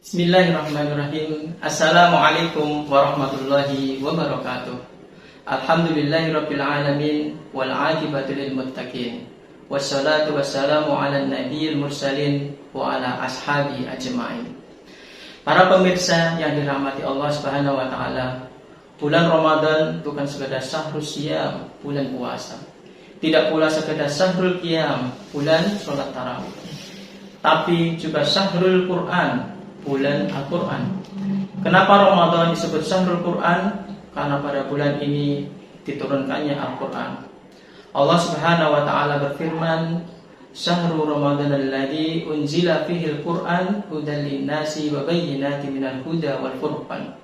Bismillahirrahmanirrahim. Assalamualaikum warahmatullahi wabarakatuh. Alhamdulillahirabbil alamin wal 'aqibatu lil muttaqin. Wassalatu wassalamu ala nabiyil mursalin wa ala ashabi ajmain. Para pemirsa yang dirahmati Allah Subhanahu wa taala, bulan Ramadan bukan sekedar syahrul siyam, bulan puasa. Tidak pula sekedar syahrul qiyam, bulan salat tarawih. Tapi juga syahrul Quran, bulan Al-Quran. Kenapa Ramadan disebut syahrul Quran? Karena pada bulan ini diturunkannya Al-Quran. Allah Subhanahu wa taala berfirman, "Syahrul Ramadan alladzi unzila fihil Quran hudan lin-nasi wa bayyinatin minal huda wal furqan."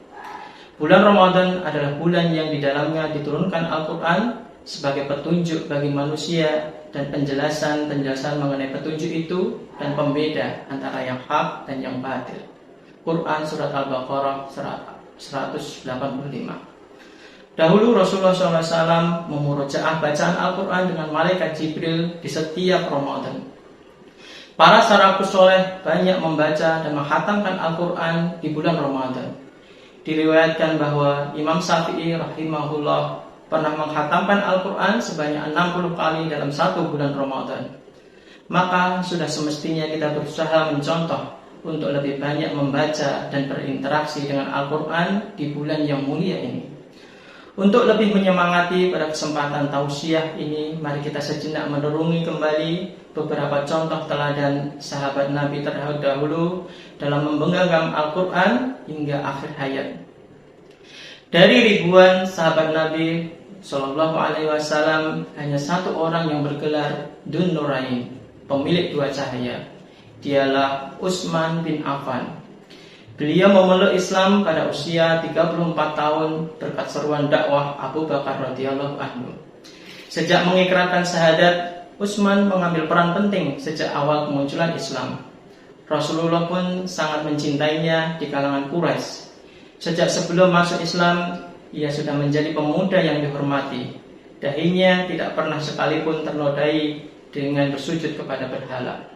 Bulan Ramadan adalah bulan yang di dalamnya diturunkan Al-Quran sebagai petunjuk bagi manusia dan penjelasan mengenai petunjuk itu dan pembeda antara yang hak dan yang batil. Quran surat Al-Baqarah 185. Dahulu Rasulullah SAW memurojaah bacaan Al-Quran dengan malaikat Jibril di setiap Ramadan. Para salafus soleh banyak membaca dan menghatamkan Al-Quran di bulan Ramadan. Diriwayatkan bahwa Imam Syafi'i rahimahullah pernah menghatamkan Al-Quran sebanyak 60 kali dalam satu bulan Ramadan. Maka sudah semestinya kita berusaha mencontoh untuk lebih banyak membaca dan berinteraksi dengan Al-Quran di bulan yang mulia ini. Untuk lebih menyemangati pada kesempatan tausiah ini, mari kita sejenak merenungi kembali beberapa contoh teladan sahabat Nabi terdahulu dalam menggenggam Al-Quran hingga akhir hayat. Dari ribuan sahabat Nabi Shallallahu Alaihi Wasallam, hanya satu orang yang bergelar Dzun Nurain, pemilik dua cahaya. Dialah Utsman bin Affan. Beliau memeluk Islam pada usia 34 tahun berkat seruan dakwah Abu Bakar radhiyallahu anhu. Sejak mengikrarkan syahadat, Utsman mengambil peran penting sejak awal kemunculan Islam. Rasulullah pun sangat mencintainya di kalangan Quraisy. Sejak sebelum masuk Islam, ia sudah menjadi pemuda yang dihormati. Dahinya tidak pernah sekalipun ternodai dengan bersujud kepada berhala.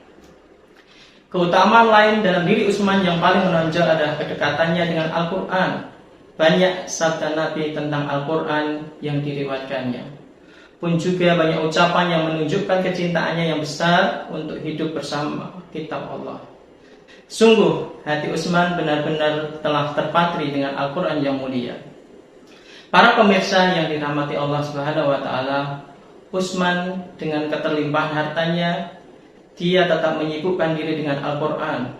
Keutamaan lain dalam diri Utsman yang paling menonjol adalah kedekatannya dengan Al-Quran. Banyak sabda Nabi tentang Al-Quran yang diriwayatkannya. Pun juga banyak ucapan yang menunjukkan kecintaannya yang besar untuk hidup bersama kitab Allah. Sungguh, hati Utsman benar-benar telah terpatri dengan Al-Quran yang mulia. Para pemirsa yang dirahmati Allah Subhanahu wa taala, Utsman dengan keterlimpahan hartanya, dia tetap menyibukkan diri dengan Al-Quran.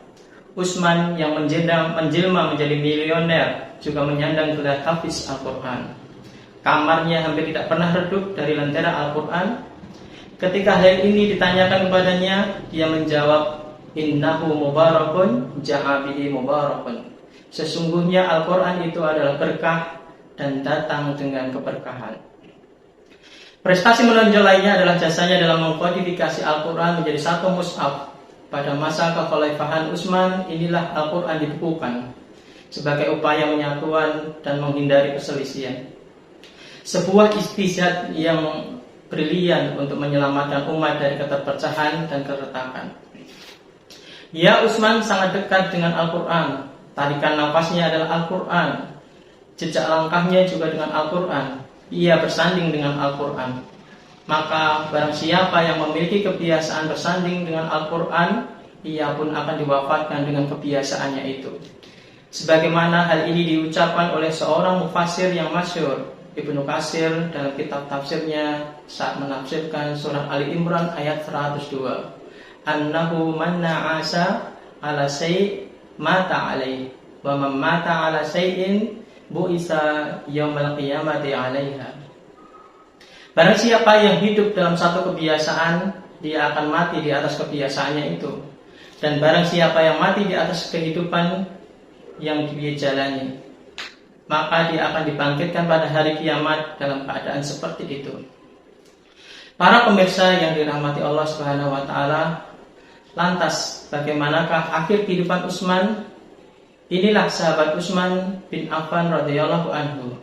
Utsman yang menjelma menjadi milioner juga menyandang gelar hafiz Al-Quran. Kamarnya hampir tidak pernah redup dari lentera Al-Quran. Ketika hal ini ditanyakan kepadanya, dia menjawab, "Innahu mubarakun ja'a bihi mubarakun." Sesungguhnya Al-Quran itu adalah berkah dan datang dengan keberkahan. Prestasi menonjol lainnya adalah jasanya dalam mengkodifikasi Al-Quran menjadi satu mushaf. Pada masa kekhalifahan Utsman, inilah Al-Quran dibukukan sebagai upaya penyatuan dan menghindari perselisihan. Sebuah ijtihad yang brilian untuk menyelamatkan umat dari keterpecahan dan keretakan. Ya, Utsman sangat dekat dengan Al-Quran. Tarikan nafasnya adalah Al-Quran. Jejak langkahnya juga dengan Al-Quran. Ia bersanding dengan Al-Quran. Maka barang siapa yang memiliki kebiasaan bersanding dengan Al-Quran, ia pun akan diwafatkan dengan kebiasaannya itu. Sebagaimana hal ini diucapkan oleh seorang mufassir yang masyhur, Ibnu Katsir, dalam kitab tafsirnya saat menafsirkan surah Ali Imran ayat 102. Annahu man na'asa ala syai' mata alaih, wa man mata ala syai'in bu'isa yaumal qiyamati 'alaiha. Barang siapa yang hidup dalam satu kebiasaan, dia akan mati di atas kebiasaannya itu. Dan barang siapa yang mati di atas kehidupan yang dia jalani, maka dia akan dibangkitkan pada hari kiamat dalam keadaan seperti itu. Para pemirsa yang dirahmati Allah Subhanahu wa taala, lantas bagaimanakah akhir kehidupan Utsman? Inilah sahabat Utsman bin Affan radhiyallahu anhu.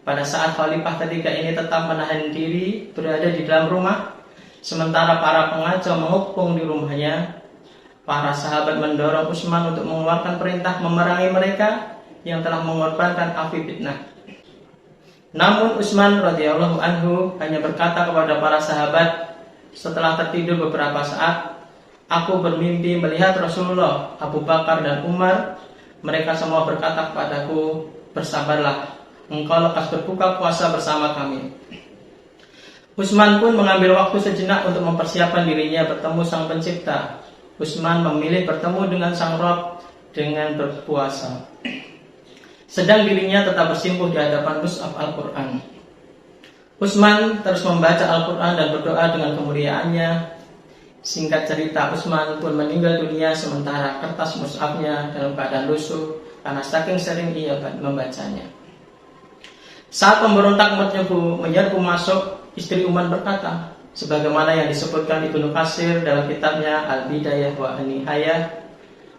Pada saat khalifah ketiga ini tetap menahan diri berada di dalam rumah, sementara para pengacau mengepung di rumahnya, Para sahabat mendorong Utsman untuk mengeluarkan perintah memerangi mereka yang telah mengorbankan api fitnah. Namun Utsman radhiyallahu anhu hanya berkata kepada para sahabat setelah tertidur beberapa saat, "Aku bermimpi melihat Rasulullah, Abu Bakar dan Umar. Mereka semua berkata kepadaku, 'Bersabarlah, engkau lekas berbuka puasa bersama kami.'" Utsman pun mengambil waktu sejenak untuk mempersiapkan dirinya bertemu Sang Pencipta. Utsman memilih bertemu dengan Sang Rabb dengan berpuasa, sedang dirinya tetap bersimpuh di hadapan mushaf Al-Quran. Utsman terus membaca Al-Quran dan berdoa dengan kemuliaannya. Singkat cerita, Utsman pun meninggal dunia sementara kertas mushafnya dalam keadaan lusuh karena saking sering ia membacanya. Saat pemberontak menyerbu masuk, istri Uman berkata, sebagaimana yang disebutkan Ibnu Katsir dalam kitabnya Al-Bidayah wa An-Nihayah,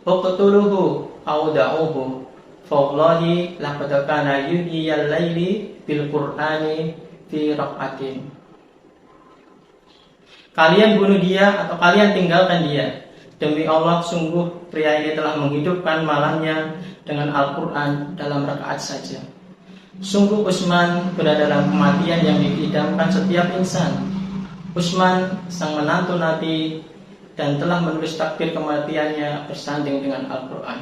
"Uqtuluhu aw da'uhu, fa wallahi laqad kana yuhyiyal laili bil Qur'ani fi raqatin." Kalian bunuh dia atau kalian tinggalkan dia. Demi Allah, sungguh pria ini telah menghidupkan malamnya dengan Al-Quran dalam rakaat saja. Sungguh Utsman berada dalam kematian yang diidamkan setiap insan. Utsman sang menantu Nabi dan telah menulis takdir kematiannya bersanding dengan Al-Quran.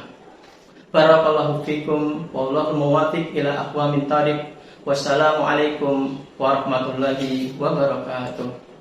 Barakallahu fikum wallahu muwaffiq ila aqwamit thariq. Wassalamualaikum warahmatullahi wabarakatuh.